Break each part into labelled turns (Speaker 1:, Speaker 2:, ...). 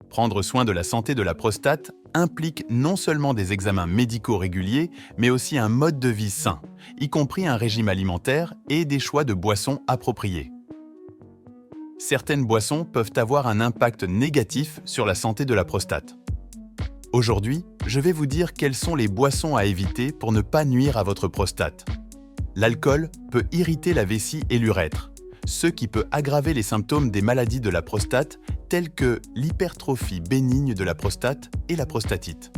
Speaker 1: Prendre soin de la santé de la prostate implique non seulement des examens médicaux réguliers, mais aussi un mode de vie sain, y compris un régime alimentaire et des choix de boissons appropriés. Certaines boissons peuvent avoir un impact négatif sur la santé de la prostate. Aujourd'hui, je vais vous dire quelles sont les boissons à éviter pour ne pas nuire à votre prostate. L'alcool peut irriter la vessie et l'urètre, ce qui peut aggraver les symptômes des maladies de la prostate telles que l'hypertrophie bénigne de la prostate et la prostatite.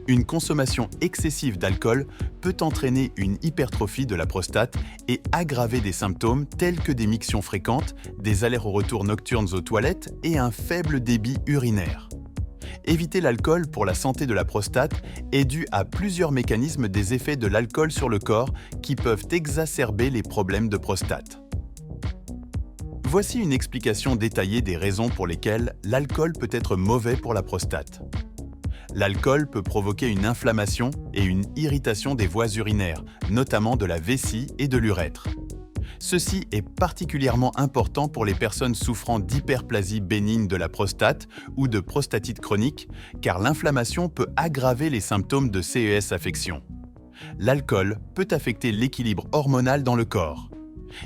Speaker 1: Une consommation excessive d'alcool peut entraîner une hypertrophie de la prostate et aggraver des symptômes tels que des mictions fréquentes, des allers-retours nocturnes aux toilettes et un faible débit urinaire. Éviter l'alcool pour la santé de la prostate est dû à plusieurs mécanismes des effets de l'alcool sur le corps qui peuvent exacerber les problèmes de prostate. Voici une explication détaillée des raisons pour lesquelles l'alcool peut être mauvais pour la prostate. L'alcool peut provoquer une inflammation et une irritation des voies urinaires, notamment de la vessie et de l'urètre. Ceci est particulièrement important pour les personnes souffrant d'hyperplasie bénigne de la prostate ou de prostatite chronique, car l'inflammation peut aggraver les symptômes de CES-affection. L'alcool peut affecter l'équilibre hormonal dans le corps.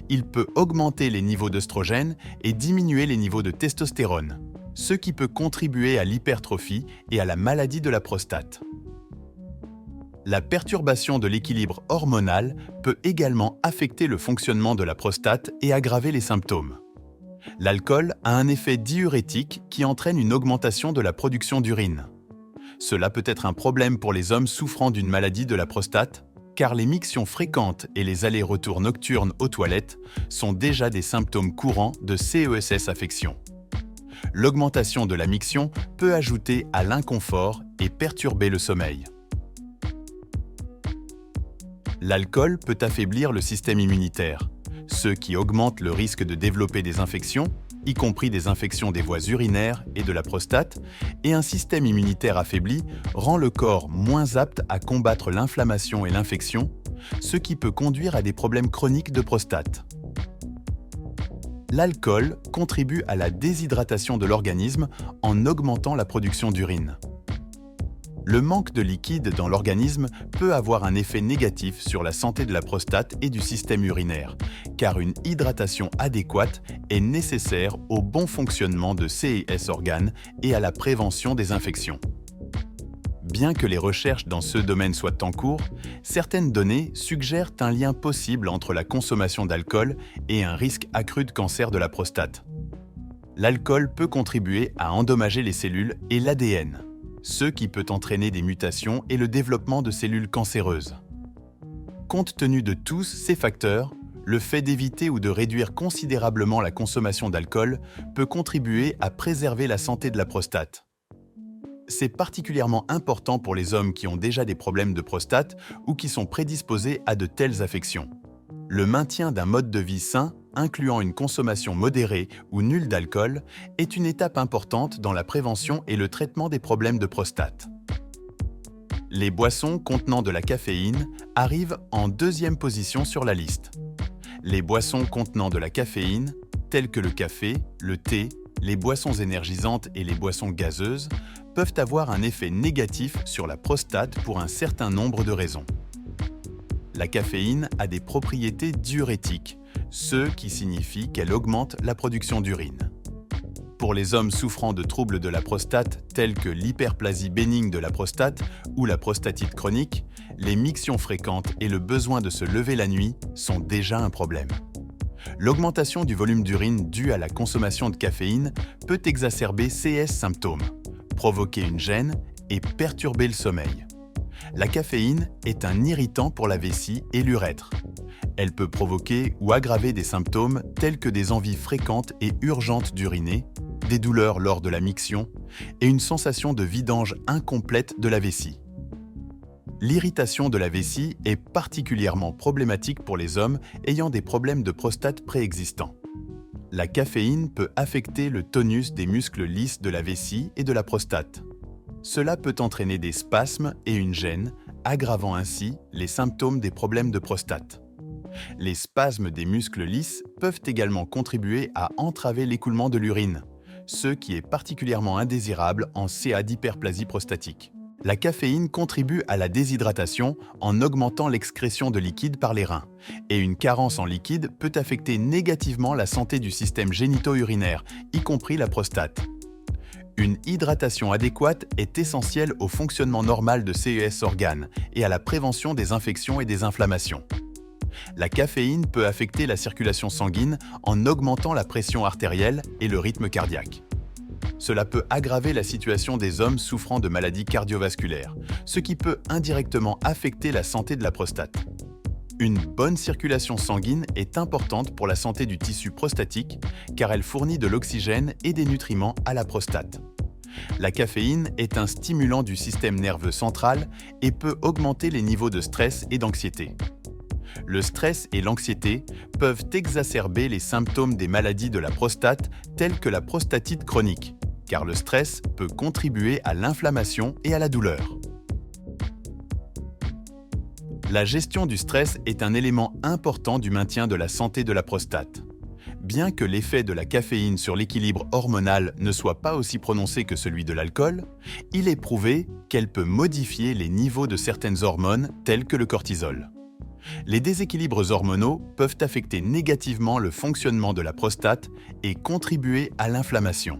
Speaker 1: Il peut augmenter les niveaux d'œstrogène et diminuer les niveaux de testostérone, ce qui peut contribuer à l'hypertrophie et à la maladie de la prostate. La perturbation de l'équilibre hormonal peut également affecter le fonctionnement de la prostate et aggraver les symptômes. L'alcool a un effet diurétique qui entraîne une augmentation de la production d'urine. Cela peut être un problème pour les hommes souffrant d'une maladie de la prostate, car les mictions fréquentes et les allers-retours nocturnes aux toilettes sont déjà des symptômes courants de CES-affection. L'augmentation de la miction peut ajouter à l'inconfort et perturber le sommeil. L'alcool peut affaiblir le système immunitaire, ce qui augmente le risque de développer des infections, y compris des infections des voies urinaires et de la prostate, et un système immunitaire affaibli rend le corps moins apte à combattre l'inflammation et l'infection, ce qui peut conduire à des problèmes chroniques de prostate. L'alcool contribue à la déshydratation de l'organisme en augmentant la production d'urine. Le manque de liquide dans l'organisme peut avoir un effet négatif sur la santé de la prostate et du système urinaire, car une hydratation adéquate est nécessaire au bon fonctionnement de ces organes et à la prévention des infections. Bien que les recherches dans ce domaine soient en cours, certaines données suggèrent un lien possible entre la consommation d'alcool et un risque accru de cancer de la prostate. L'alcool peut contribuer à endommager les cellules et l'ADN, ce qui peut entraîner des mutations et le développement de cellules cancéreuses. Compte tenu de tous ces facteurs, le fait d'éviter ou de réduire considérablement la consommation d'alcool peut contribuer à préserver la santé de la prostate. C'est particulièrement important pour les hommes qui ont déjà des problèmes de prostate ou qui sont prédisposés à de telles affections. Le maintien d'un mode de vie sain, incluant une consommation modérée ou nulle d'alcool, est une étape importante dans la prévention et le traitement des problèmes de prostate. Les boissons contenant de la caféine arrivent en deuxième position sur la liste. Les boissons contenant de la caféine, telles que le café, le thé, les boissons énergisantes et les boissons gazeuses, peuvent avoir un effet négatif sur la prostate pour un certain nombre de raisons. La caféine a des propriétés diurétiques, ce qui signifie qu'elle augmente la production d'urine. Pour les hommes souffrant de troubles de la prostate tels que l'hyperplasie bénigne de la prostate ou la prostatite chronique, les mictions fréquentes et le besoin de se lever la nuit sont déjà un problème. L'augmentation du volume d'urine due à la consommation de caféine peut exacerber ces symptômes, provoquer une gêne et perturber le sommeil. La caféine est un irritant pour la vessie et l'urètre. Elle peut provoquer ou aggraver des symptômes tels que des envies fréquentes et urgentes d'uriner, des douleurs lors de la miction et une sensation de vidange incomplète de la vessie. L'irritation de la vessie est particulièrement problématique pour les hommes ayant des problèmes de prostate préexistants. La caféine peut affecter le tonus des muscles lisses de la vessie et de la prostate. Cela peut entraîner des spasmes et une gêne, aggravant ainsi les symptômes des problèmes de prostate. Les spasmes des muscles lisses peuvent également contribuer à entraver l'écoulement de l'urine, ce qui est particulièrement indésirable en CA d'hyperplasie prostatique. La caféine contribue à la déshydratation en augmentant l'excrétion de liquide par les reins, et une carence en liquide peut affecter négativement la santé du système génito-urinaire, y compris la prostate. Une hydratation adéquate est essentielle au fonctionnement normal de ces organes et à la prévention des infections et des inflammations. La caféine peut affecter la circulation sanguine en augmentant la pression artérielle et le rythme cardiaque. Cela peut aggraver la situation des hommes souffrant de maladies cardiovasculaires, ce qui peut indirectement affecter la santé de la prostate. Une bonne circulation sanguine est importante pour la santé du tissu prostatique car elle fournit de l'oxygène et des nutriments à la prostate. La caféine est un stimulant du système nerveux central et peut augmenter les niveaux de stress et d'anxiété. Le stress et l'anxiété peuvent exacerber les symptômes des maladies de la prostate telles que la prostatite chronique, car le stress peut contribuer à l'inflammation et à la douleur. La gestion du stress est un élément important du maintien de la santé de la prostate. Bien que l'effet de la caféine sur l'équilibre hormonal ne soit pas aussi prononcé que celui de l'alcool, il est prouvé qu'elle peut modifier les niveaux de certaines hormones telles que le cortisol. Les déséquilibres hormonaux peuvent affecter négativement le fonctionnement de la prostate et contribuer à l'inflammation.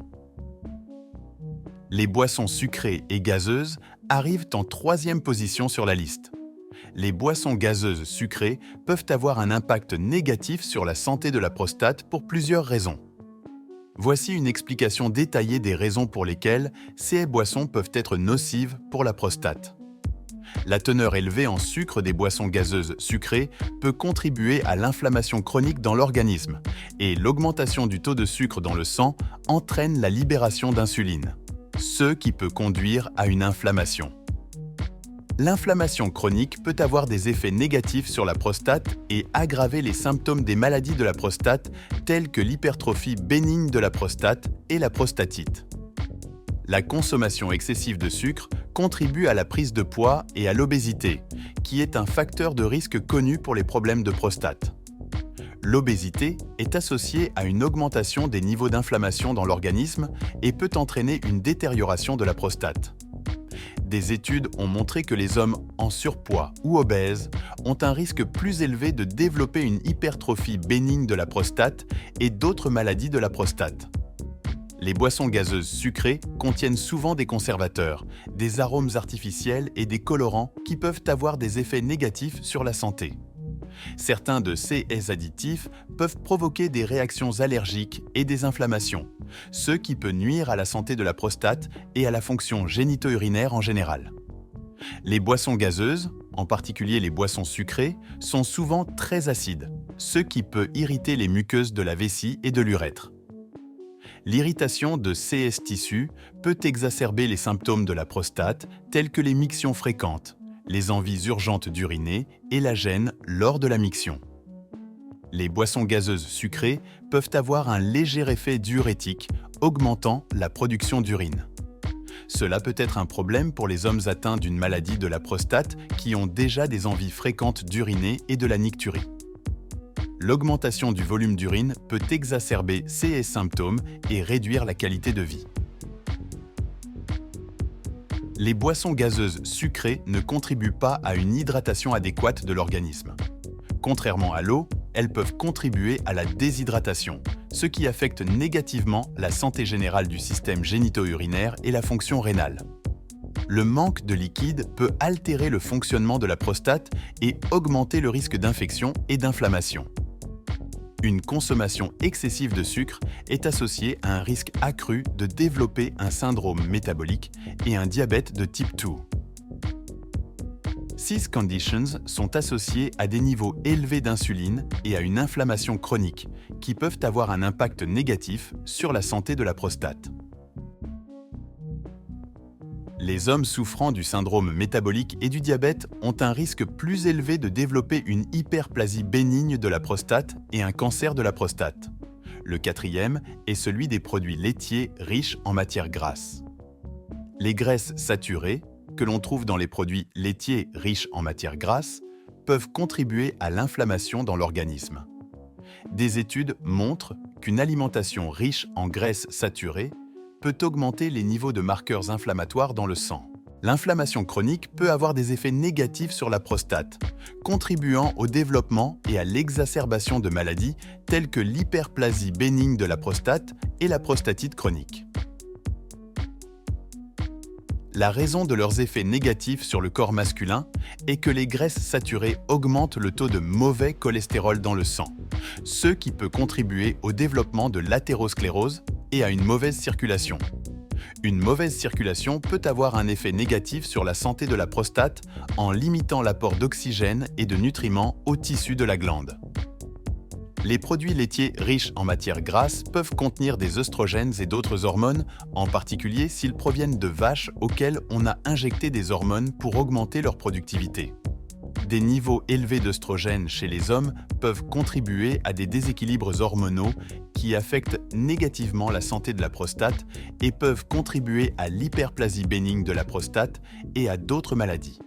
Speaker 1: Les boissons sucrées et gazeuses arrivent en troisième position sur la liste. Les boissons gazeuses sucrées peuvent avoir un impact négatif sur la santé de la prostate pour plusieurs raisons. Voici une explication détaillée des raisons pour lesquelles ces boissons peuvent être nocives pour la prostate. La teneur élevée en sucre des boissons gazeuses sucrées peut contribuer à l'inflammation chronique dans l'organisme et l'augmentation du taux de sucre dans le sang entraîne la libération d'insuline, ce qui peut conduire à une inflammation. L'inflammation chronique peut avoir des effets négatifs sur la prostate et aggraver les symptômes des maladies de la prostate telles que l'hypertrophie bénigne de la prostate et la prostatite. La consommation excessive de sucre contribue à la prise de poids et à l'obésité, qui est un facteur de risque connu pour les problèmes de prostate. L'obésité est associée à une augmentation des niveaux d'inflammation dans l'organisme et peut entraîner une détérioration de la prostate. Des études ont montré que les hommes en surpoids ou obèses ont un risque plus élevé de développer une hypertrophie bénigne de la prostate et d'autres maladies de la prostate. Les boissons gazeuses sucrées contiennent souvent des conservateurs, des arômes artificiels et des colorants qui peuvent avoir des effets négatifs sur la santé. Certains de ces additifs peuvent provoquer des réactions allergiques et des inflammations, ce qui peut nuire à la santé de la prostate et à la fonction génito-urinaire en général. Les boissons gazeuses, en particulier les boissons sucrées, sont souvent très acides, ce qui peut irriter les muqueuses de la vessie et de l'urètre. L'irritation de ces tissus peut exacerber les symptômes de la prostate tels que les mictions fréquentes, les envies urgentes d'uriner et la gêne lors de la miction. Les boissons gazeuses sucrées peuvent avoir un léger effet diurétique, augmentant la production d'urine. Cela peut être un problème pour les hommes atteints d'une maladie de la prostate qui ont déjà des envies fréquentes d'uriner et de la nicturie. L'augmentation du volume d'urine peut exacerber ces symptômes et réduire la qualité de vie. Les boissons gazeuses sucrées ne contribuent pas à une hydratation adéquate de l'organisme. Contrairement à l'eau, elles peuvent contribuer à la déshydratation, ce qui affecte négativement la santé générale du système génito-urinaire et la fonction rénale. Le manque de liquide peut altérer le fonctionnement de la prostate et augmenter le risque d'infection et d'inflammation. Une consommation excessive de sucre est associée à un risque accru de développer un syndrome métabolique et un diabète de type 2. Ces conditions sont associées à des niveaux élevés d'insuline et à une inflammation chronique qui peuvent avoir un impact négatif sur la santé de la prostate. Les hommes souffrant du syndrome métabolique et du diabète ont un risque plus élevé de développer une hyperplasie bénigne de la prostate et un cancer de la prostate. Le quatrième est celui des produits laitiers riches en matières grasses. Les graisses saturées, que l'on trouve dans les produits laitiers riches en matières grasses, peuvent contribuer à l'inflammation dans l'organisme. Des études montrent qu'une alimentation riche en graisses saturées peut augmenter les niveaux de marqueurs inflammatoires dans le sang. L'inflammation chronique peut avoir des effets négatifs sur la prostate, contribuant au développement et à l'exacerbation de maladies telles que l'hyperplasie bénigne de la prostate et la prostatite chronique. La raison de leurs effets négatifs sur le corps masculin est que les graisses saturées augmentent le taux de mauvais cholestérol dans le sang, ce qui peut contribuer au développement de l'athérosclérose et à une mauvaise circulation. Une mauvaise circulation peut avoir un effet négatif sur la santé de la prostate en limitant l'apport d'oxygène et de nutriments aux tissus de la glande. Les produits laitiers riches en matières grasses peuvent contenir des œstrogènes et d'autres hormones, en particulier s'ils proviennent de vaches auxquelles on a injecté des hormones pour augmenter leur productivité. Des niveaux élevés d'œstrogènes chez les hommes peuvent contribuer à des déséquilibres hormonaux qui affectent négativement la santé de la prostate et peuvent contribuer à l'hyperplasie bénigne de la prostate et à d'autres maladies.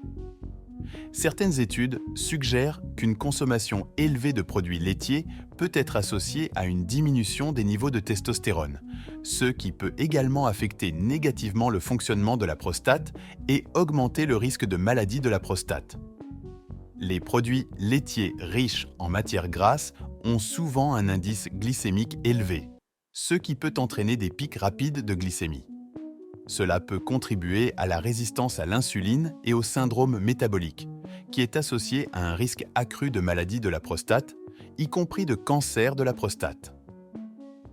Speaker 1: Certaines études suggèrent qu'une consommation élevée de produits laitiers peut être associée à une diminution des niveaux de testostérone, ce qui peut également affecter négativement le fonctionnement de la prostate et augmenter le risque de maladie de la prostate. Les produits laitiers riches en matières grasses ont souvent un indice glycémique élevé, ce qui peut entraîner des pics rapides de glycémie. Cela peut contribuer à la résistance à l'insuline et au syndrome métabolique, qui est associé à un risque accru de maladie de la prostate, y compris de cancer de la prostate.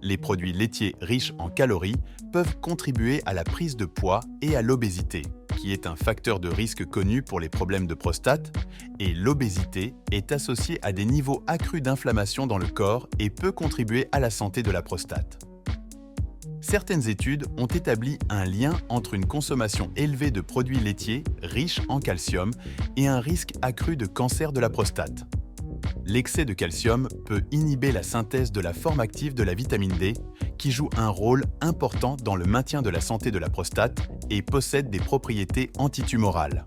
Speaker 1: Les produits laitiers riches en calories peuvent contribuer à la prise de poids et à l'obésité, qui est un facteur de risque connu pour les problèmes de prostate, et l'obésité est associée à des niveaux accrus d'inflammation dans le corps et peut contribuer à la santé de la prostate. Certaines études ont établi un lien entre une consommation élevée de produits laitiers riches en calcium et un risque accru de cancer de la prostate. L'excès de calcium peut inhiber la synthèse de la forme active de la vitamine D, qui joue un rôle important dans le maintien de la santé de la prostate et possède des propriétés antitumorales.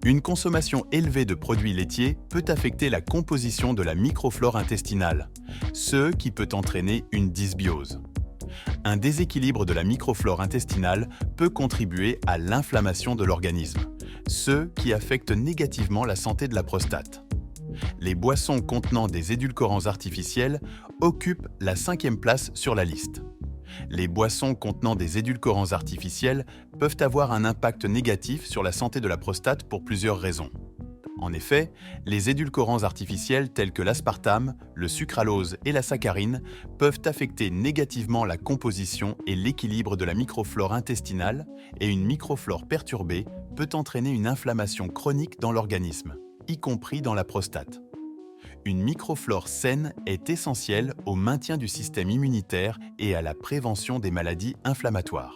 Speaker 1: Une consommation élevée de produits laitiers peut affecter la composition de la microflore intestinale, ce qui peut entraîner une dysbiose. Un déséquilibre de la microflore intestinale peut contribuer à l'inflammation de l'organisme, ce qui affecte négativement la santé de la prostate. Les boissons contenant des édulcorants artificiels occupent la 5e place sur la liste. Les boissons contenant des édulcorants artificiels peuvent avoir un impact négatif sur la santé de la prostate pour plusieurs raisons. En effet, les édulcorants artificiels tels que l'aspartame, le sucralose et la saccharine peuvent affecter négativement la composition et l'équilibre de la microflore intestinale, et une microflore perturbée peut entraîner une inflammation chronique dans l'organisme, y compris dans la prostate. Une microflore saine est essentielle au maintien du système immunitaire et à la prévention des maladies inflammatoires.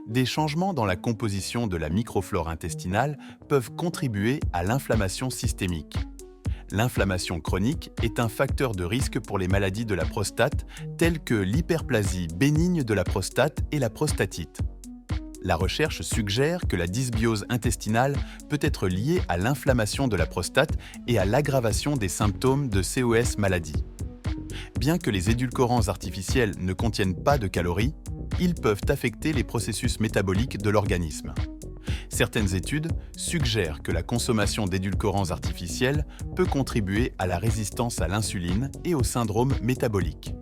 Speaker 1: Des changements dans la composition de la microflore intestinale peuvent contribuer à l'inflammation systémique. L'inflammation chronique est un facteur de risque pour les maladies de la prostate telles que l'hyperplasie bénigne de la prostate et la prostatite. La recherche suggère que la dysbiose intestinale peut être liée à l'inflammation de la prostate et à l'aggravation des symptômes de COS maladie. Bien que les édulcorants artificiels ne contiennent pas de calories, ils peuvent affecter les processus métaboliques de l'organisme. Certaines études suggèrent que la consommation d'édulcorants artificiels peut contribuer à la résistance à l'insuline et au syndrome métabolique.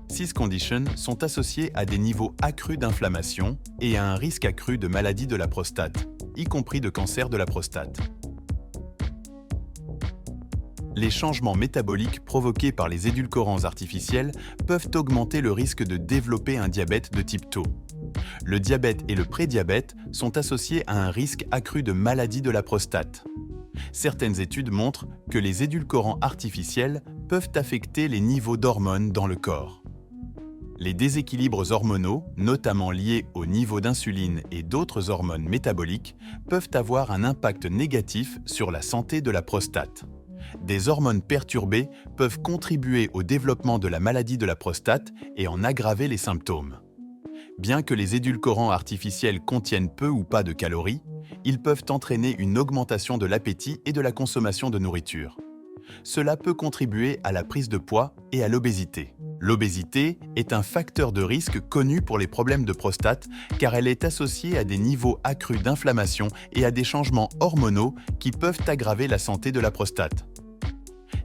Speaker 1: Ces conditions sont associées à des niveaux accrus d'inflammation et à un risque accru de maladie de la prostate, y compris de cancer de la prostate. Les changements métaboliques provoqués par les édulcorants artificiels peuvent augmenter le risque de développer un diabète de type Tau. Le diabète et le prédiabète sont associés à un risque accru de maladie de la prostate. Certaines études montrent que les édulcorants artificiels peuvent affecter les niveaux d'hormones dans le corps. Les déséquilibres hormonaux, notamment liés au niveau d'insuline et d'autres hormones métaboliques, peuvent avoir un impact négatif sur la santé de la prostate. Des hormones perturbées peuvent contribuer au développement de la maladie de la prostate et en aggraver les symptômes. Bien que les édulcorants artificiels contiennent peu ou pas de calories, ils peuvent entraîner une augmentation de l'appétit et de la consommation de nourriture. Cela peut contribuer à la prise de poids et à l'obésité. L'obésité est un facteur de risque connu pour les problèmes de prostate car elle est associée à des niveaux accrus d'inflammation et à des changements hormonaux qui peuvent aggraver la santé de la prostate.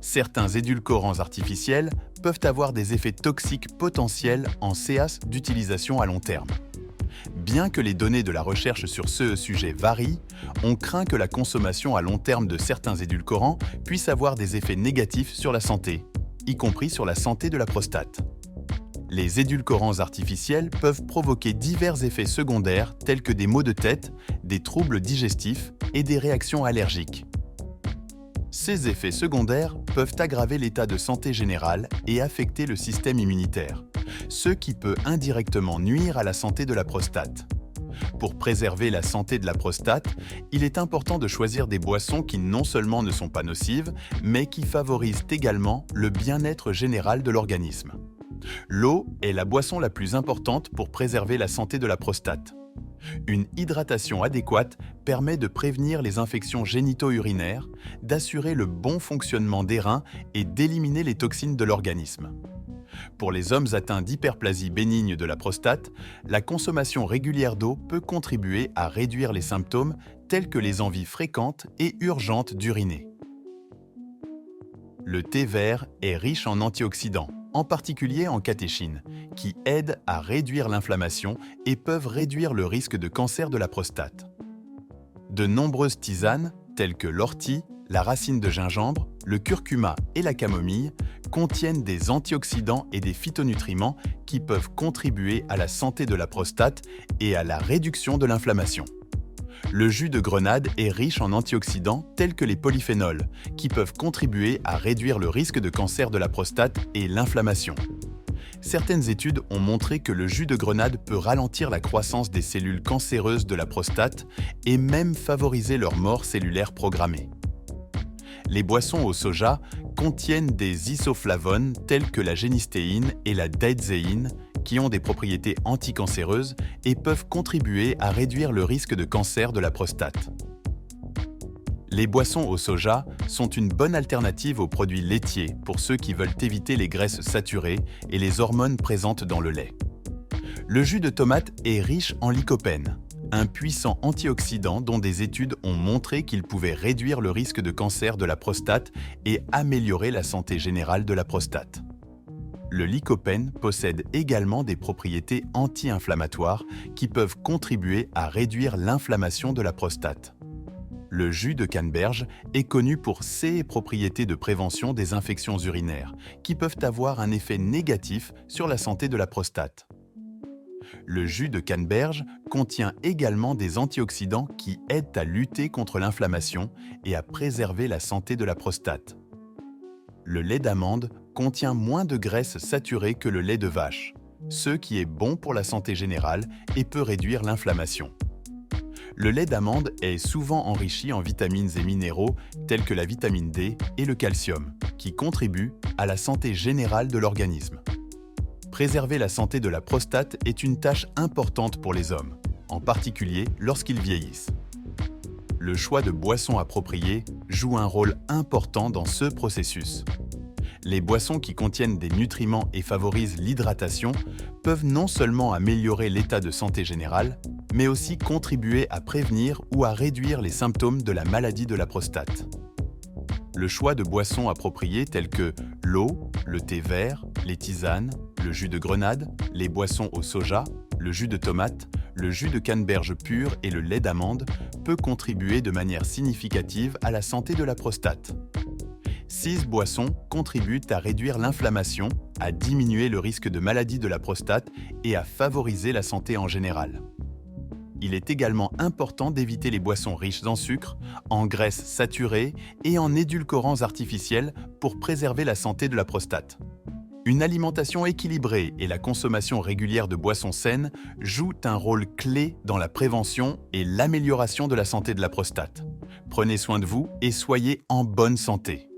Speaker 1: Certains édulcorants artificiels peuvent avoir des effets toxiques potentiels en séance d'utilisation à long terme. Bien que les données de la recherche sur ce sujet varient, on craint que la consommation à long terme de certains édulcorants puisse avoir des effets négatifs sur la santé, y compris sur la santé de la prostate. Les édulcorants artificiels peuvent provoquer divers effets secondaires tels que des maux de tête, des troubles digestifs et des réactions allergiques. Ces effets secondaires peuvent aggraver l'état de santé général et affecter le système immunitaire, ce qui peut indirectement nuire à la santé de la prostate. Pour préserver la santé de la prostate, il est important de choisir des boissons qui non seulement ne sont pas nocives, mais qui favorisent également le bien-être général de l'organisme. L'eau est la boisson la plus importante pour préserver la santé de la prostate. Une hydratation adéquate permet de prévenir les infections génito-urinaires, d'assurer le bon fonctionnement des reins et d'éliminer les toxines de l'organisme. Pour les hommes atteints d'hyperplasie bénigne de la prostate, la consommation régulière d'eau peut contribuer à réduire les symptômes tels que les envies fréquentes et urgentes d'uriner. Le thé vert est riche en antioxydants, en particulier en catéchine, qui aident à réduire l'inflammation et peuvent réduire le risque de cancer de la prostate. De nombreuses tisanes, telles que l'ortie, la racine de gingembre, le curcuma et la camomille, contiennent des antioxydants et des phytonutriments qui peuvent contribuer à la santé de la prostate et à la réduction de l'inflammation. Le jus de grenade est riche en antioxydants tels que les polyphénols, qui peuvent contribuer à réduire le risque de cancer de la prostate et l'inflammation. Certaines études ont montré que le jus de grenade peut ralentir la croissance des cellules cancéreuses de la prostate et même favoriser leur mort cellulaire programmée. Les boissons au soja contiennent des isoflavones tels que la génistéine et la daidzeïne, qui ont des propriétés anticancéreuses et peuvent contribuer à réduire le risque de cancer de la prostate. Les boissons au soja sont une bonne alternative aux produits laitiers pour ceux qui veulent éviter les graisses saturées et les hormones présentes dans le lait. Le jus de tomate est riche en lycopène, un puissant antioxydant dont des études ont montré qu'il pouvait réduire le risque de cancer de la prostate et améliorer la santé générale de la prostate. Le lycopène possède également des propriétés anti-inflammatoires qui peuvent contribuer à réduire l'inflammation de la prostate. Le jus de canneberge est connu pour ses propriétés de prévention des infections urinaires, qui peuvent avoir un effet négatif sur la santé de la prostate. Le jus de canneberge contient également des antioxydants qui aident à lutter contre l'inflammation et à préserver la santé de la prostate. Le lait d'amande contient moins de graisses saturées que le lait de vache, ce qui est bon pour la santé générale et peut réduire l'inflammation. Le lait d'amande est souvent enrichi en vitamines et minéraux tels que la vitamine D et le calcium, qui contribuent à la santé générale de l'organisme. Préserver la santé de la prostate est une tâche importante pour les hommes, en particulier lorsqu'ils vieillissent. Le choix de boissons appropriées joue un rôle important dans ce processus. Les boissons qui contiennent des nutriments et favorisent l'hydratation peuvent non seulement améliorer l'état de santé général, mais aussi contribuer à prévenir ou à réduire les symptômes de la maladie de la prostate. Le choix de boissons appropriées telles que l'eau, le thé vert, les tisanes, le jus de grenade, les boissons au soja, le jus de tomate, le jus de canneberge pur et le lait d'amande peut contribuer de manière significative à la santé de la prostate. 6 boissons contribuent à réduire l'inflammation, à diminuer le risque de maladie de la prostate et à favoriser la santé en général. Il est également important d'éviter les boissons riches en sucre, en graisses saturées et en édulcorants artificiels pour préserver la santé de la prostate. Une alimentation équilibrée et la consommation régulière de boissons saines jouent un rôle clé dans la prévention et l'amélioration de la santé de la prostate. Prenez soin de vous et soyez en bonne santé.